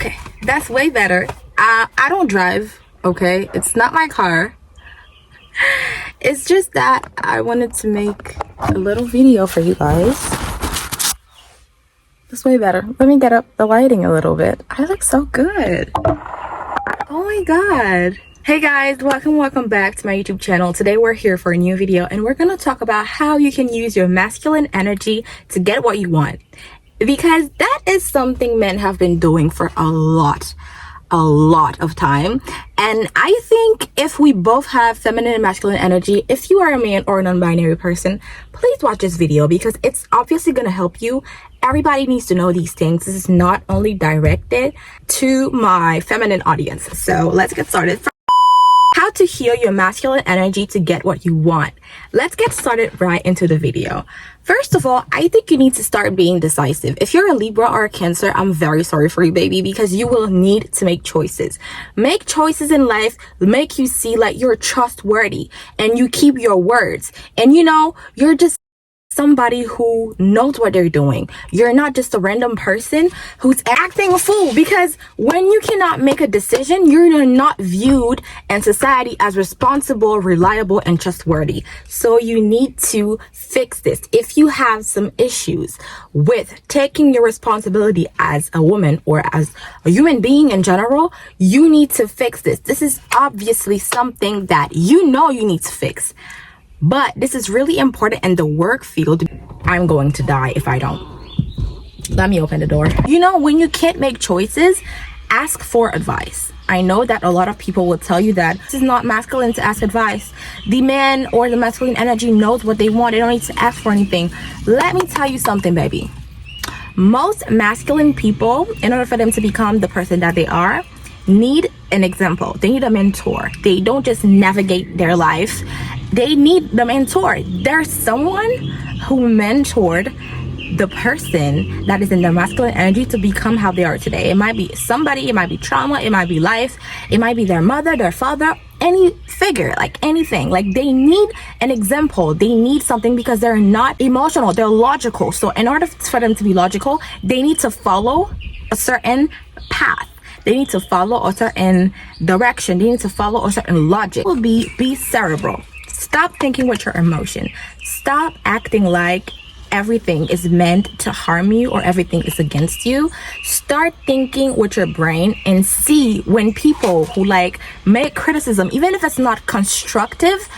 Okay, that's way better. I don't drive, okay? It's not my car. It's just that I wanted to make a little video for you guys. That's way better. Let me get up the lighting a little bit. I look so good. Oh my god. Hey guys, welcome back to my YouTube channel. Today we're here for a new video and we're gonna talk about how you can use your masculine energy to get what you want. Because that is something men have been doing for a lot of time. And I think if we both have feminine and masculine energy, if you are a man or a non-binary person, please watch this video because it's obviously going to help you. Everybody needs to know these things. This is not only directed to my feminine audience. So let's get started. How to heal your masculine energy to get what you want. Let's get started right into the video. First of all, I think you need to start being decisive. If you're a Libra or a Cancer, I'm very sorry for you, baby, because you will need to make choices. Make choices in life make you see like you're trustworthy and you keep your words. And you know, you're just somebody who knows what they're doing. You're not just a random person who's acting a fool, because when you cannot make a decision, you're not viewed in society as responsible, reliable, and trustworthy. So you need to fix this. If you have some issues with taking your responsibility as a woman or as a human being in general, you need to fix this. This is obviously something that you know you need to fix. But this is really important in the work field. I'm going to die if I don't. Let me open the door. You know, when you can't make choices, ask for advice. I know that a lot of people will tell you that this is not masculine to ask advice. The man or the masculine energy knows what they want. They don't need to ask for anything. Let me tell you something, baby. Most masculine people, in order for them to become the person that they are, need an example. They need a mentor. They don't just navigate their life. They need the mentor. There's someone who mentored the person that is in their masculine energy to become how they are today. It might be somebody, it might be trauma, it might be life, it might be their mother, their father, any figure, like anything. Like they need an example. They need something because they're not emotional, they're logical. So in order for them to be logical, they need to follow a certain path. They need to follow a certain direction. They need to follow a certain logic. Will be cerebral. Stop thinking with your emotion. Stop acting like everything is meant to harm you or everything is against you. Start thinking with your brain and see when people who like make criticism, even if it's not constructive,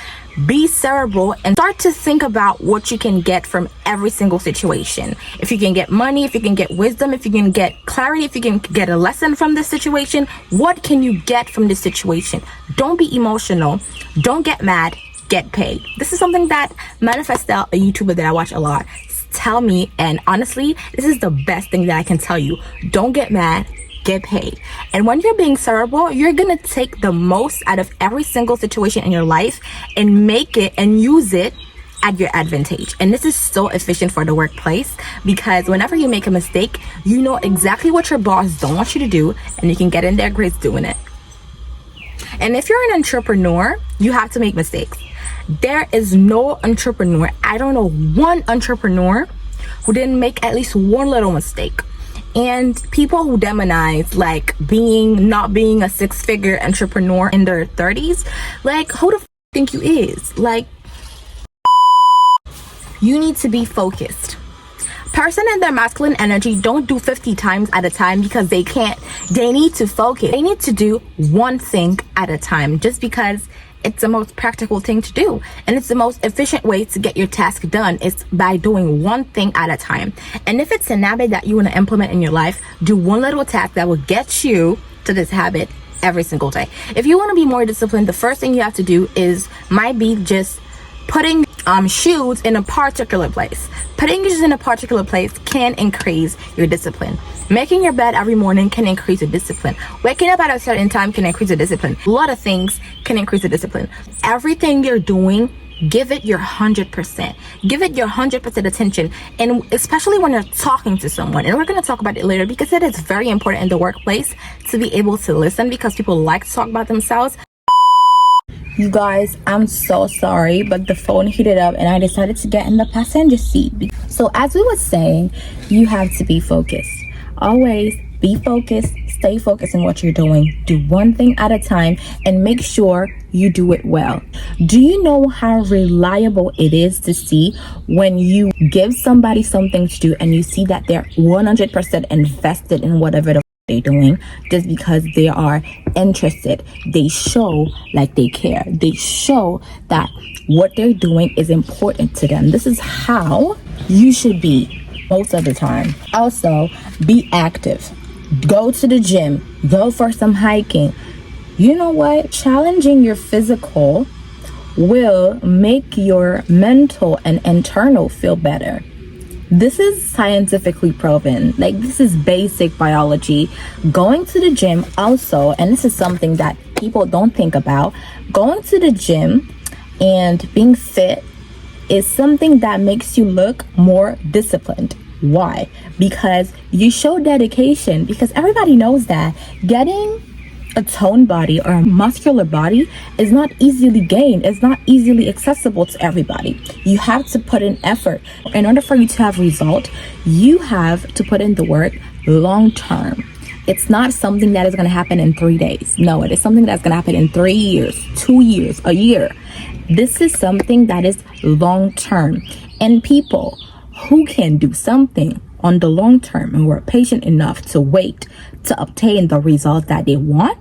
be cerebral and start to think about what you can get from every single situation. If you can get money, if you can get wisdom, if you can get clarity, if you can get a lesson from this situation, what can you get from this situation? Don't be emotional. Don't get mad. Get paid. This is something that Manifest Style, a YouTuber that I watch a lot, tell me, and honestly, this is the best thing that I can tell you. Don't get mad. Get paid. And when you're being cerebral, you're gonna take the most out of every single situation in your life and make it and use it at your advantage. And this is so efficient for the workplace because whenever you make a mistake, you know exactly what your boss don't want you to do and you can get in their grades doing it. And if you're an entrepreneur, you have to make mistakes. There is no entrepreneur, I don't know one entrepreneur who didn't make at least one little mistake. And people who demonize like not being a six-figure entrepreneur in their 30s, like who the think you is? Like, you need to be focused. Person in their masculine energy don't do 50 times at a time because they can't. They need to focus. They need to do one thing at a time just because it's the most practical thing to do. And it's the most efficient way to get your task done is by doing one thing at a time. And if it's an habit that you want to implement in your life, do one little task that will get you to this habit every single day. If you want to be more disciplined, the first thing you have to do might be just putting shoes in a particular place. Putting shoes in a particular place can increase your discipline. Making your bed every morning can increase your discipline. Waking up at a certain time can increase your discipline. A lot of things can increase your discipline. Everything you're doing, give it your 100%. Give it your 100% attention. And especially when you're talking to someone. And we're going to talk about it later because it is very important in the workplace to be able to listen because people like to talk about themselves. You guys, I'm so sorry, but the phone heated up and I decided to get in the passenger seat. So as we were saying, you have to be focused. Always be focused, stay focused on what you're doing. Do one thing at a time and make sure you do it well. Do you know how reliable it is to see when you give somebody something to do and you see that they're 100% invested in whatever they're doing just because they are interested? They show like they care. They show that what they're doing is important to them. This is how you should be most of the time. Also, be active. Go to the gym. Go for some hiking. You know what? Challenging your physical will make your mental and internal feel better. This is scientifically proven. Like, this is basic biology. Going to the gym also, and this is something that people don't think about, going to the gym and being fit is something that makes you look more disciplined. Why? Because you show dedication, because everybody knows that getting a toned body or a muscular body is not easily gained. It's not easily accessible to everybody. You have to put in effort. In order for you to have result, you have to put in the work long term. It's not something that is going to happen in 3 days. No, it is something that's going to happen in 3 years, 2 years, a year. This is something that is long term. And people who can do something on the long term and were patient enough to wait to obtain the result that they want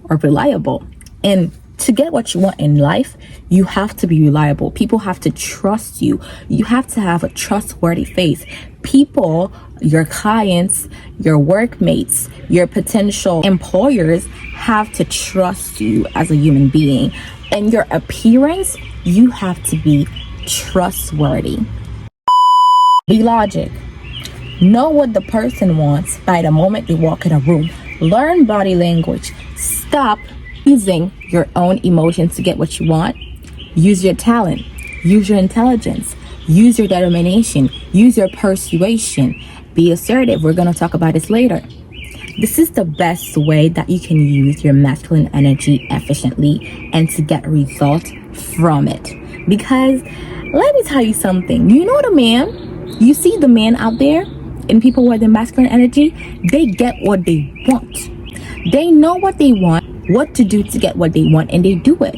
are reliable. And to get what you want in life, you have to be reliable. People have to trust you. You have to have a trustworthy face. People, your clients, your workmates, your potential employers have to trust you as a human being. And your appearance, you have to be trustworthy. Be logic. Know what the person wants by the moment they walk in a room. Learn body language. Stop using your own emotions to get what you want. Use your talent. Use your intelligence. Use your determination. Use your persuasion. Be assertive. We're going to talk about this later. This is the best way that you can use your masculine energy efficiently and to get results from it. Because let me tell you something. You know the man? You see the man out there and people with their masculine energy, they get what they want. They know what they want, what to do to get what they want, and they do it.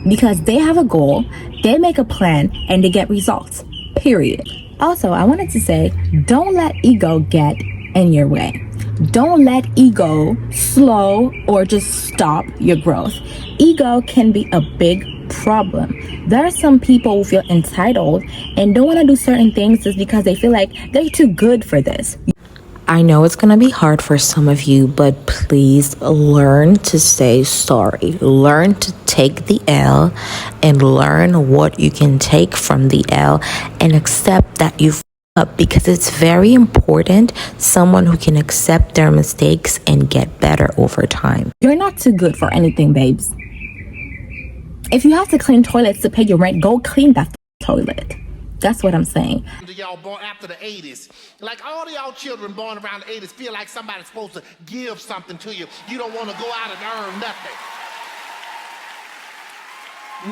Because they have a goal, they make a plan, and they get results. Period. Also, I wanted to say, don't let ego get in your way. Don't let ego slow or just stop your growth. Ego can be a big problem. There are some people who feel entitled and don't want to do certain things just because they feel like they're too good for this. I know it's going to be hard for some of you, but please learn to say sorry. Learn to take the L and learn what you can take from the L and accept that you've up, because it's very important, someone who can accept their mistakes and get better over time. You're not too good for anything, babes. If you have to clean toilets to pay your rent, go clean that toilet. That's what I'm saying. Y'all born after the 80s. Like all of y'all children born around the 80s feel like somebody's supposed to give something to you. You don't want to go out and earn nothing.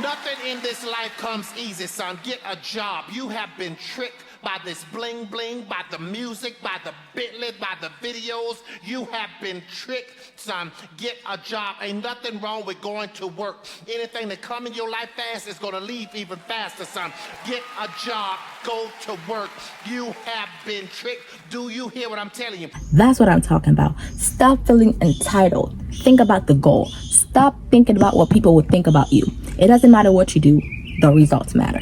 Nothing in this life comes easy, son. Get a job. You have been tricked by this bling bling, by the music, by the bitlet, by the videos. You have been tricked, son. Get a job. Ain't nothing wrong with going to work. Anything that come in your life fast is going to leave even faster, son. Get a job. Go to work. You have been tricked. Do you hear what I'm telling you? That's what I'm talking about. Stop feeling entitled. Think about the goal. Stop thinking about what people would think about you. It doesn't matter what you do. The results matter.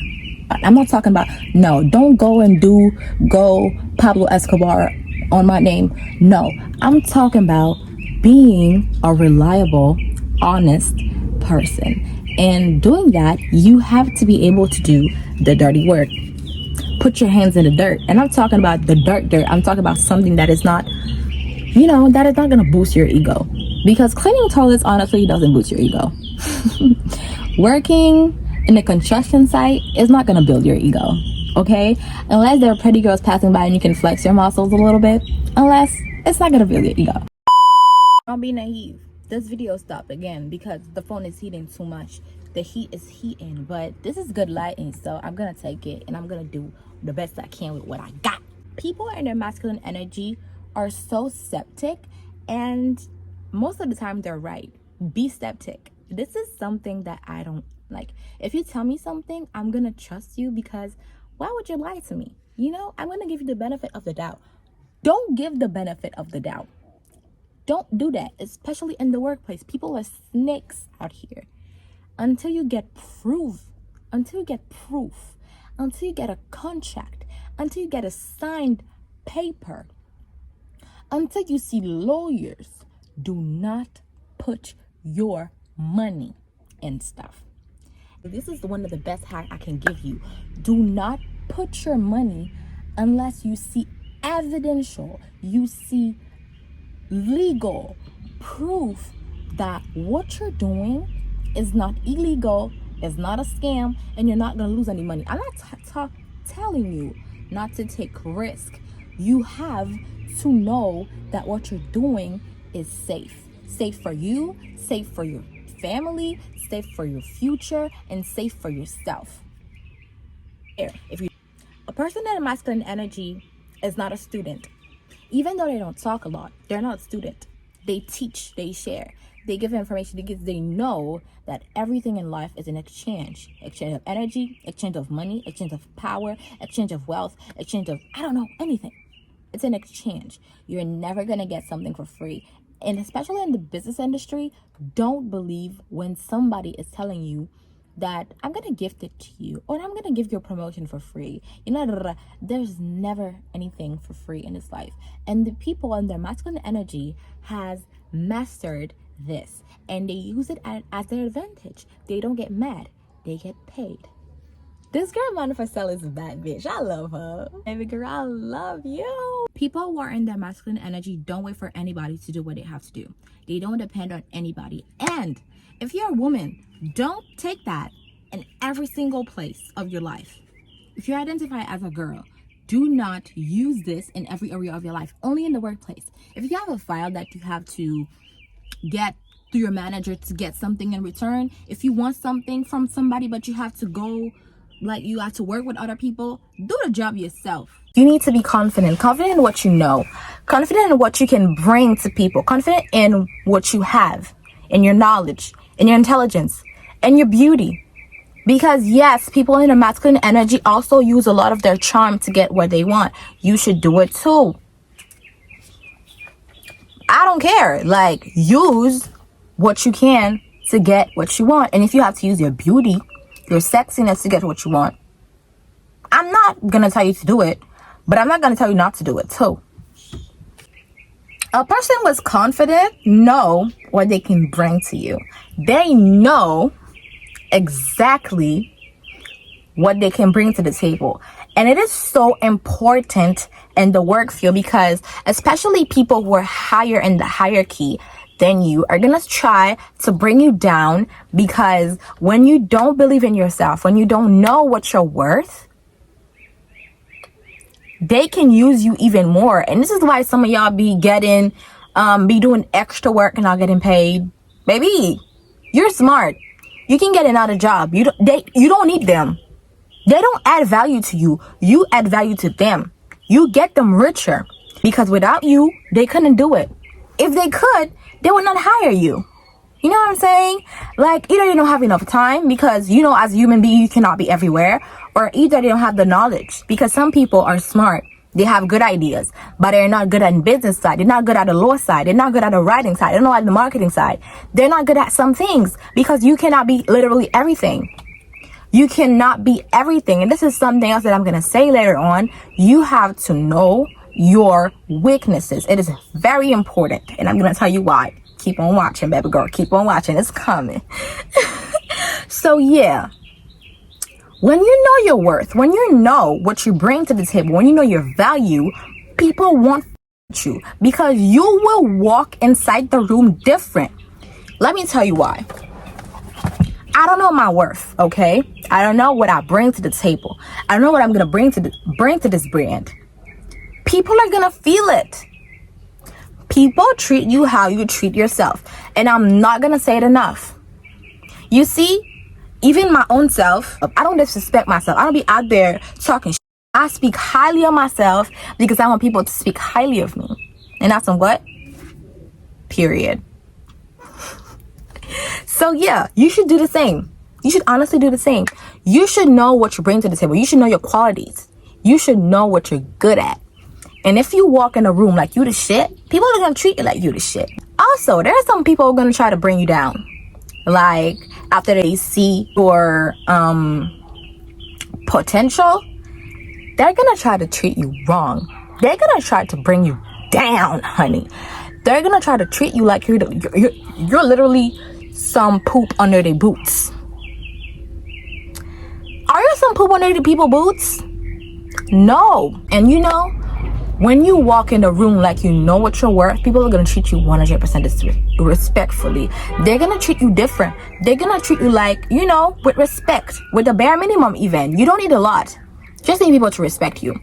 I'm not talking about, no, don't go Pablo Escobar on my name. No, I'm talking about being a reliable, honest person. And doing that, you have to be able to do the dirty work. Put your hands in the dirt. And I'm talking about the dirt. I'm talking about something that is not, that is not going to boost your ego. Because cleaning toilets, honestly, doesn't boost your ego. Working in a construction site is not going to build your ego, okay? Unless there are pretty girls passing by and you can flex your muscles a little bit. Unless it's not going to build your ego. Don't be naive. This video stopped again because the phone is heating too much. The heat is heating, but this is good lighting, so I'm going to take it and I'm going to do the best I can with what I got. People in their masculine energy are so septic, and most of the time they're right. Be skeptic. This is something that I don't like. If you tell me something, I'm gonna trust you, because why would you lie to me? You know, I'm gonna give you the benefit of the doubt. Don't give the benefit of the doubt. Don't do that, especially in the workplace. People are snakes out here. Until you get proof, until you get a contract, until you get a signed paper, until you see lawyers, do not put your money in stuff. This is one of the best hacks I can give you. Do not put your money unless you see evidential, you see legal proof that what you're doing is not illegal, is not a scam, and you're not going to lose any money. I'm not telling you not to take risk. You have to know that what you're doing is safe. Safe for you, safe for your family, safe for your future, and safe for yourself. If you, a person in a masculine energy is not a student. Even though they don't talk a lot, they're not a student. They teach, they share, they give information because they know that everything in life is an exchange. Exchange of energy, exchange of money, exchange of power, exchange of wealth, exchange of, I don't know, anything. It's an exchange. You're never going to get something for free. And especially in the business industry, don't believe when somebody is telling you that I'm going to gift it to you, or I'm going to give you a promotion for free. You know, there's never anything for free in this life. And the people in their masculine energy has mastered this, and they use it as their advantage. They don't get mad. They get paid. This girl Manifestella is a bad bitch. I love her. Baby girl, I love you. People who are in their masculine energy don't wait for anybody to do what they have to do. They don't depend on anybody. And if you're a woman, don't take that in every single place of your life. If you identify as a girl, do not use this in every area of your life, only in the workplace. If you have a file that you have to get through your manager to get something in return, if you want something from somebody but you have to go, like you have to work with other people, do the job yourself. You need to be confident in what you know, confident in what you can bring to people, confident in what you have, in your knowledge, in your intelligence, and your beauty. Because yes, people in a masculine energy also use a lot of their charm to get what they want. You should do it too. I don't care. Like, use what you can to get what you want. And if you have to use your beauty, your sexiness to get what you want, I'm not gonna tell you to do it, but I'm not gonna tell you not to do it too. A person with confidence know what they can bring to you. They know exactly what they can bring to the table. And it is so important in the work field, because especially people who are higher in the hierarchy than you are gonna try to bring you down, because when you don't believe in yourself, when you don't know what you're worth, they can use you even more. And this is why some of y'all be getting be doing extra work and not getting paid. Baby, you're smart. You can get another job. You don't need them. They don't add value to you. You add value to them. You get them richer, because without you, they couldn't do it. If they could, they would not hire you. You know what I'm saying? Like, either you don't have enough time, because, you know, as a human being, you cannot be everywhere, or either they don't have the knowledge, because some people are smart. They have good ideas, but they're not good at the business side. They're not good at the law side. They're not good at the writing side. They're not at the marketing side. They're not good at some things, because you cannot be literally everything. You cannot be everything. And this is something else that I'm going to say later on. You have to know your weaknesses. It is very important. And I'm going to tell you why. Keep on watching, baby girl. Keep on watching. It's coming. So, yeah. When you know your worth, when you know what you bring to the table, when you know your value, people won't you, because you will walk inside the room different. Let me tell you why. I don't know my worth, okay? I don't know what I bring to the table. I don't know what I'm gonna bring to this brand. People are gonna feel it. People treat you how you treat yourself, and I'm not gonna say it enough. You see, even my own self, I don't disrespect myself. I don't be out there talking shit. I speak highly of myself because I want people to speak highly of me, and that's on what? Period. So yeah, you should do the same. You should honestly do the same. You should know what you bring to the table. You should know your qualities. You should know what you're good at. And if you walk in a room like you the shit, people are gonna treat you like you the shit. Also, there are some people who are gonna try to bring you down. Like, after they see your potential, they're gonna try to treat you wrong. They're gonna try to bring you down, honey. They're gonna try to treat you like you're literally some poop under their boots. Are you some poop under the people's boots? No. And you know, when you walk in the room like you know what you're worth, people are gonna treat you 100% respectfully. They're gonna treat you different. They're gonna treat you like, you know, with respect, with the bare minimum even. You don't need a lot. Just need people to respect you.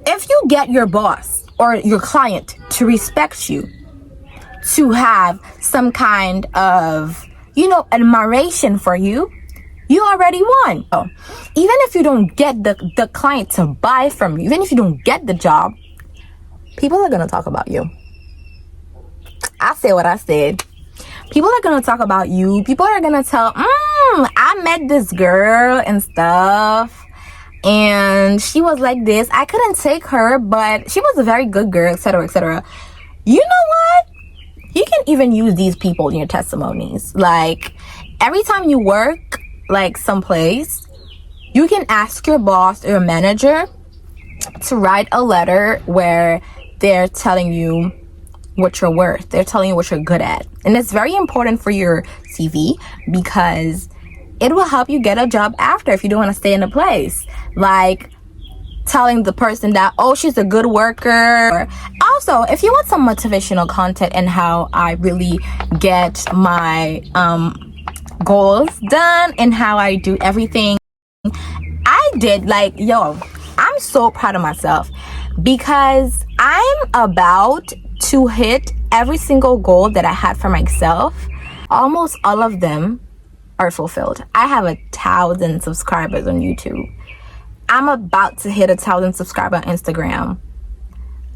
If you get your boss or your client to respect you, to have some kind of, you know, admiration for you, you already won. Oh, even if you don't get the client to buy from you, even if you don't get the job, people are gonna talk about you. I said what I said. People are gonna talk about you. People are gonna tell, I met this girl and stuff, and she was like this. I couldn't take her, but she was a very good girl, etc., etc. You know what? You can even use these people in your testimonies. Like, every time you work like someplace, you can ask your boss or your manager to write a letter where they're telling you what you're worth. They're telling you what you're good at. And it's very important for your CV because it will help you get a job after if you don't want to stay in a place. Like, telling the person that, oh, she's a good worker. Also, if you want some motivational content and how I really get my goals done and how I do everything I did, like, yo, I'm so proud of myself because I'm about to hit every single goal that I had for myself. Almost all of them are fulfilled. I have 1,000 subscribers on YouTube. I'm about to hit 1,000 subscribers on Instagram.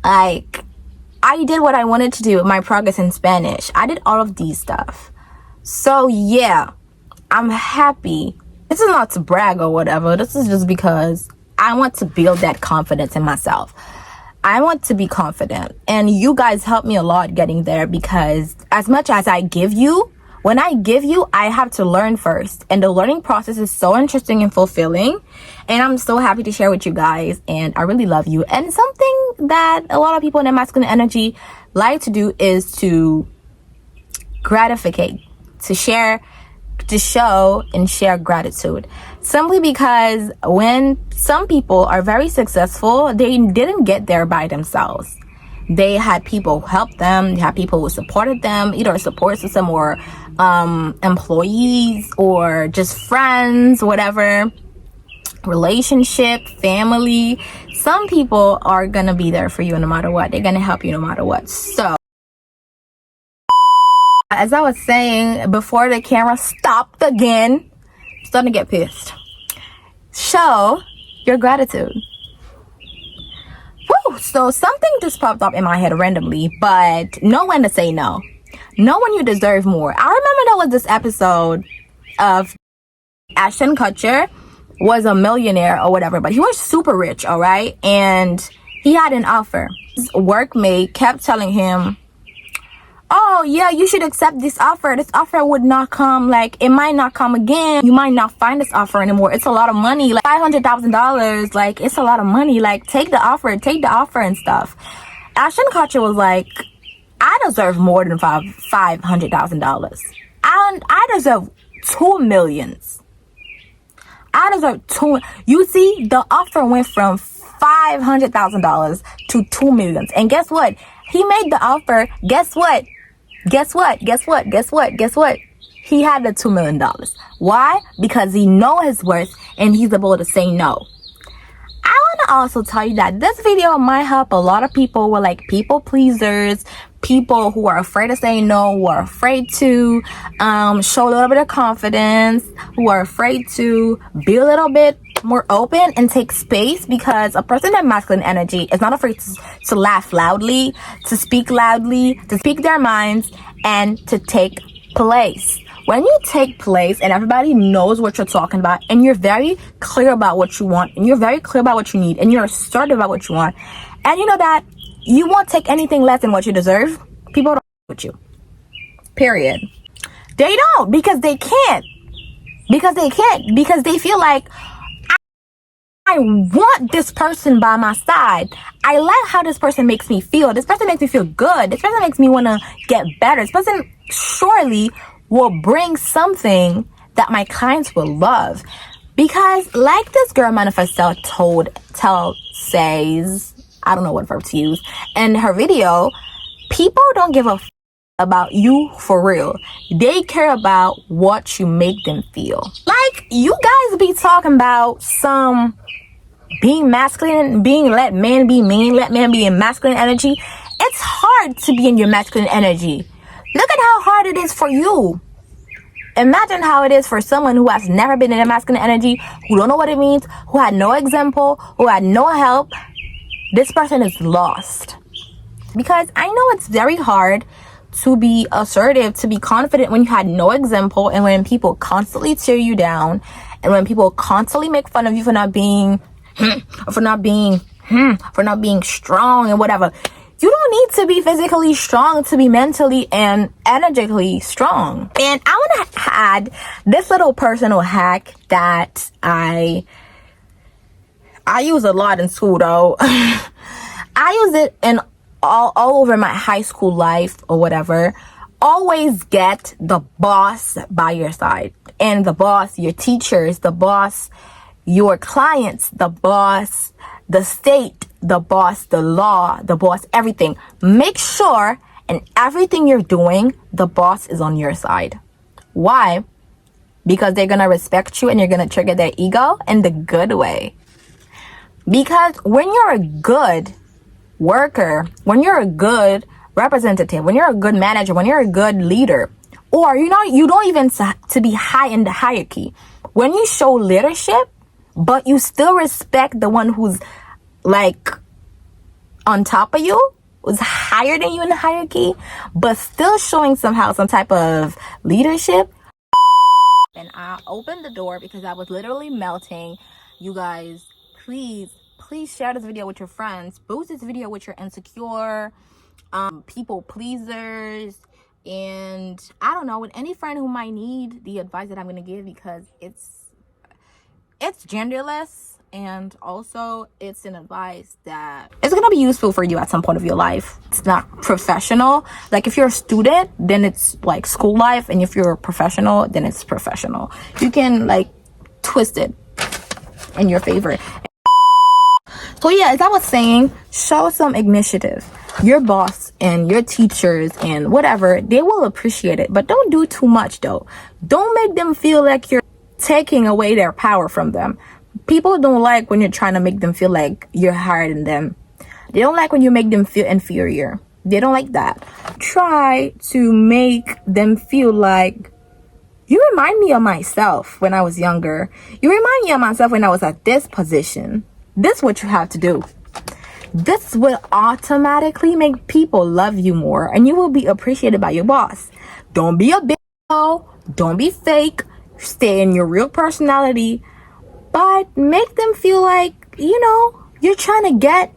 Like, I did what I wanted to do with my progress in Spanish. I did all of these stuff. So yeah, I'm happy. This is not to brag or whatever. This is just because I want to build that confidence in myself. I want to be confident. And you guys help me a lot getting there because as much as I give you, when I give you, I have to learn first. And the learning process is so interesting and fulfilling. And I'm so happy to share with you guys. And I really love you. And something that a lot of people in their masculine energy like to do is to gratificate, to share, to show and share gratitude. Simply because when some people are very successful, they didn't get there by themselves. They had people help them. They had people who supported them, either a support system or employees or just friends, whatever, relationship, family. Some people are gonna be there for you no matter what. They're gonna help you no matter what. So, as I was saying before the camera stopped again, I'm starting to get pissed. Show your gratitude. Woo! So something just popped up in my head randomly, but know when to say no. Know when you deserve more. I remember there was this episode of Ashton Kutcher was a millionaire or whatever, but he was super rich, all right? And he had an offer. His workmate kept telling him, oh yeah, you should accept this offer. This offer would not come, like, it might not come again. You might not find this offer anymore. It's a lot of money, like $500,000. Like, it's a lot of money. Like, take the offer and stuff. Ashton Kutcher was like, I deserve more than $500,000. I deserve $2 million. I deserve $2. You see, the offer went from $500,000 to $2 million. And guess what? He made the offer. Guess what? He had the $2 million. Why? Because he knows his worth and he's able to say no. I want to also tell you that this video might help a lot of people who are like people pleasers, people who are afraid to say no, who are afraid to show a little bit of confidence, who are afraid to be a little bit more open and take space, because a person that masculine energy is not afraid to laugh loudly, to speak loudly, to speak their minds, and to take place. When you take place and everybody knows what you're talking about, and you're very clear about what you want, and you're very clear about what you need, and you're assertive about what you want, and you know that you won't take anything less than what you deserve, people don't with you. Period. They don't, because they can't. Because they feel like, I want this person by my side. I like how this person makes me feel. This person makes me feel good. This person makes me want to get better. This person surely will bring something that my clients will love. Because like this girl Manifestel says, I don't know what verb to use, in her video, people don't give a about you for real. They care about what you make them feel. Like, you guys be talking about some being masculine, let man be mean, let man be in masculine energy. It's hard to be in your masculine energy. Look at how hard it is for you. Imagine how it is for someone who has never been in a masculine energy, who don't know what it means, who had no example, who had no help. This person is lost. Because I know it's very hard to be assertive, to be confident when you had no example, and when people constantly tear you down, and when people constantly make fun of you for not being for not being strong and whatever. You don't need to be physically strong to be mentally and energetically strong. And I want to add this little personal hack that I use a lot in school though. I use it in all over my high school life or whatever. Always get the boss by your side. And the boss, your teachers, the boss, your clients, the boss, the state, the boss, the law, the boss, everything. Make sure in everything you're doing, the boss is on your side. Why? Because they're going to respect you and you're going to trigger their ego in the good way. Because when you're a good worker, when you're a good representative, when you're a good manager, when you're a good leader, or you don't even to be high in the hierarchy. When you show leadership, but you still respect the one who's like on top of you, who's higher than you in the hierarchy, but still showing somehow some type of leadership. And I opened the door because I was literally melting. You guys, please share this video with your friends. Boost this video with your insecure, people pleasers, and I don't know, with any friend who might need the advice that I'm going to give, because it's genderless, and also it's an advice that is going to be useful for you at some point of your life. It's not professional. Like if you're a student, then it's like school life, and if you're a professional, then it's professional. You can like twist it in your favor. So yeah, as I was saying, show some initiative. Your boss and your teachers and whatever, they will appreciate it. But don't do too much though. Don't make them feel like you're taking away their power from them. People don't like when you're trying to make them feel like you're higher than them. They don't like when you make them feel inferior. They don't like that. Try to make them feel like, you remind me of myself when I was younger. You remind me of myself when I was at this position. This is what you have to do. This will automatically make people love you more, and you will be appreciated by your boss. Don't be a bitch. Don't be fake. Stay in your real personality, but make them feel like, you're trying to get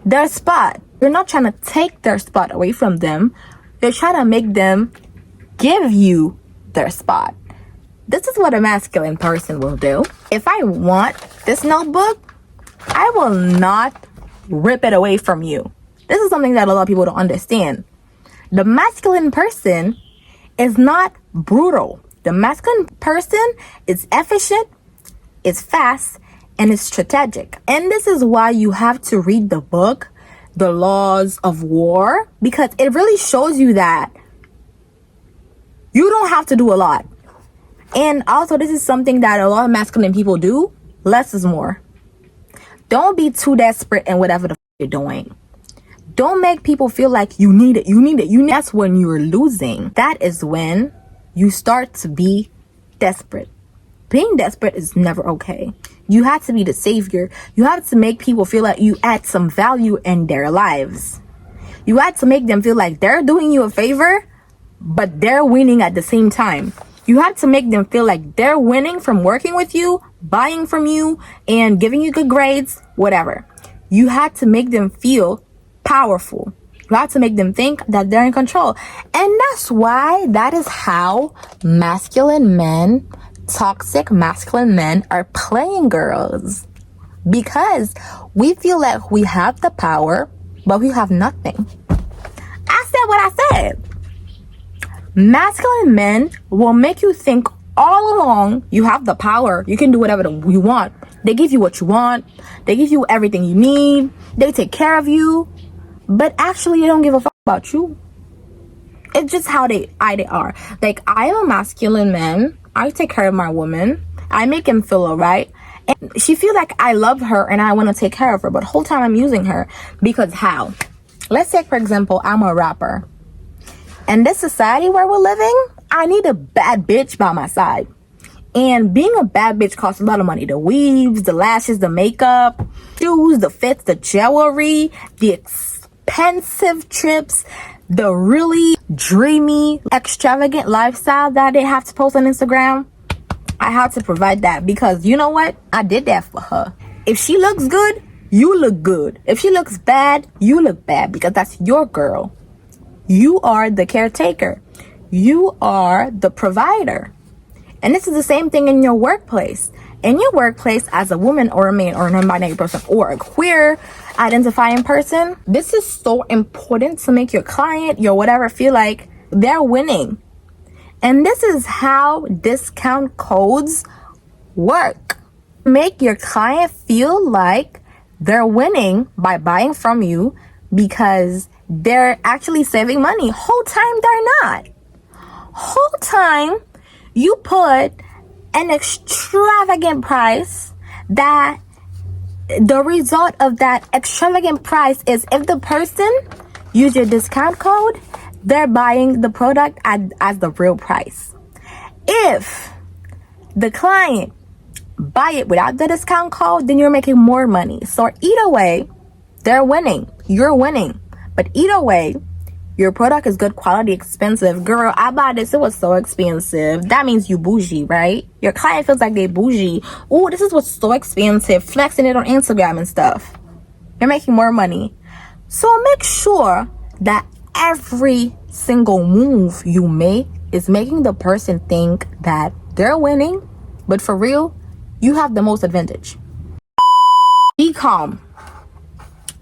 their spot. You're not trying to take their spot away from them. You're trying to make them give you their spot. This is what a masculine person will do. If I want this notebook, I will not rip it away from you. This is something that a lot of people don't understand. The masculine person is not brutal. The masculine person is efficient, is fast, and is strategic. And this is why you have to read the book, The Laws of War, because it really shows you that you don't have to do a lot. And also, this is something that a lot of masculine people do. Less is more. Don't be too desperate in whatever the you're doing. Don't make people feel like you need it. That's when you're losing. That is when you start to be desperate. Being desperate is never okay. You have to be the savior. You have to make people feel like you add some value in their lives. You have to make them feel like they're doing you a favor but they're winning at the same time. You have to make them feel like they're winning from working with you, buying from you, and giving you good grades, whatever. You have to make them feel powerful. You have to make them think that they're in control. And that's why, that is how masculine men, toxic masculine men are playing girls. Because we feel like we have the power, but we have nothing. I said what I said. Masculine men will make you think all along you have the power. You can do whatever you want. They give you what you want. They give you everything you need. They take care of you. But actually, they don't give a fuck about you. It's just how they are. Like, I am a masculine man. I take care of my woman. I make him feel alright. And she feels like I love her and I want to take care of her. But the whole time I'm using her. Because how? Let's take, for example, I'm a rapper. In this society where we're living, I need a bad bitch by my side. And being a bad bitch costs a lot of money. The weaves, the lashes, the makeup, shoes, the fits, the jewelry, the expensive trips, the really dreamy, extravagant lifestyle that they have to post on Instagram. I have to provide that because you know what? I did that for her. If she looks good, you look good. If she looks bad, you look bad because that's your girl. You are the caretaker. You are the provider. And this is the same thing in your workplace. In your workplace, as a woman or a man or a non-binary person or a queer identifying person, this is so important to make your client, your whatever, feel like they're winning. And this is how discount codes work. Make your client feel like they're winning by buying from you because they're actually saving money. Whole time they're not. Whole time you put an extravagant price that the result of that extravagant price is if the person use your discount code, they're buying the product as the real price. If the client buy it without the discount code, then you're making more money. So either way, they're winning. You're winning. But either way, your product is good quality, expensive. Girl, I bought this. It was so expensive. That means you bougie, right? Your client feels like they bougie. Oh, this is what's so expensive. Flexing it on Instagram and stuff. You're making more money. So make sure that every single move you make is making the person think that they're winning. But for real, you have the most advantage. Be calm.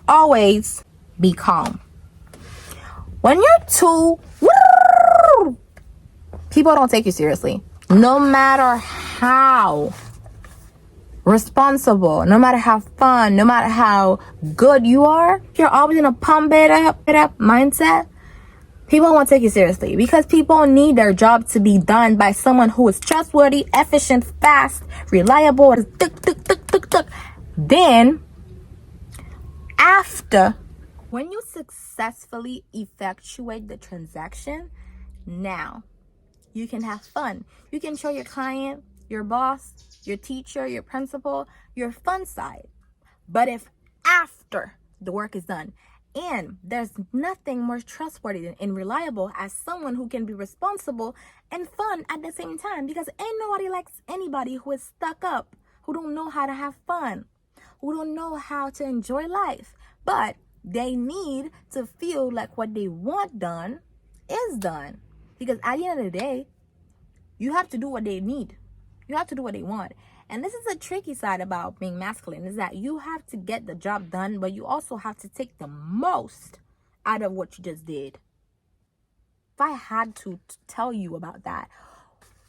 Always be calm. When you're too, people don't take you seriously. No matter how responsible, no matter how fun, no matter how good you are, if you're always in a pump it up mindset, people won't take you seriously because people need their job to be done by someone who is trustworthy, efficient, fast, reliable. Then, after, when you successfully effectuate the transaction, now you can have fun. You can show your client, your boss, your teacher, your principal, your fun side. But if after the work is done, and there's nothing more trustworthy and reliable as someone who can be responsible and fun at the same time, because ain't nobody likes anybody who is stuck up, who don't know how to have fun, who don't know how to enjoy life, but they need to feel like what they want done is done. Because at the end of the day, you have to do what they need. You have to do what they want. And this is a tricky side about being masculine, is that you have to get the job done, but you also have to take the most out of what you just did. If I had to tell you about that,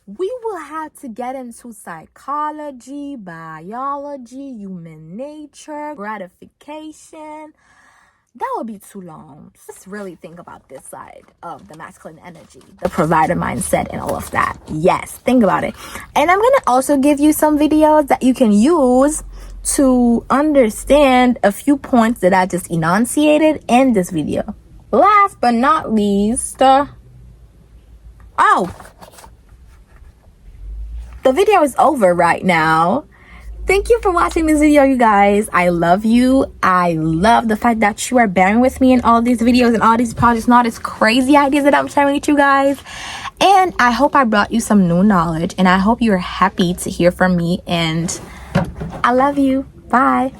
we will have to get into psychology, biology, human nature, gratification. That would be too long. Let's really think about this side of the masculine energy, the provider mindset and all of that. Yes, think about it. And I'm going to also give you some videos that you can use to understand a few points that I just enunciated in this video. Last but not least, the video is over right now. thank you for watching this video, you guys. I love you. I love the fact that you are bearing with me in all these videos and all these projects and all these crazy ideas that I'm sharing with you guys. And I hope I brought you some new knowledge, and I hope you're happy to hear from me, and I love you. Bye.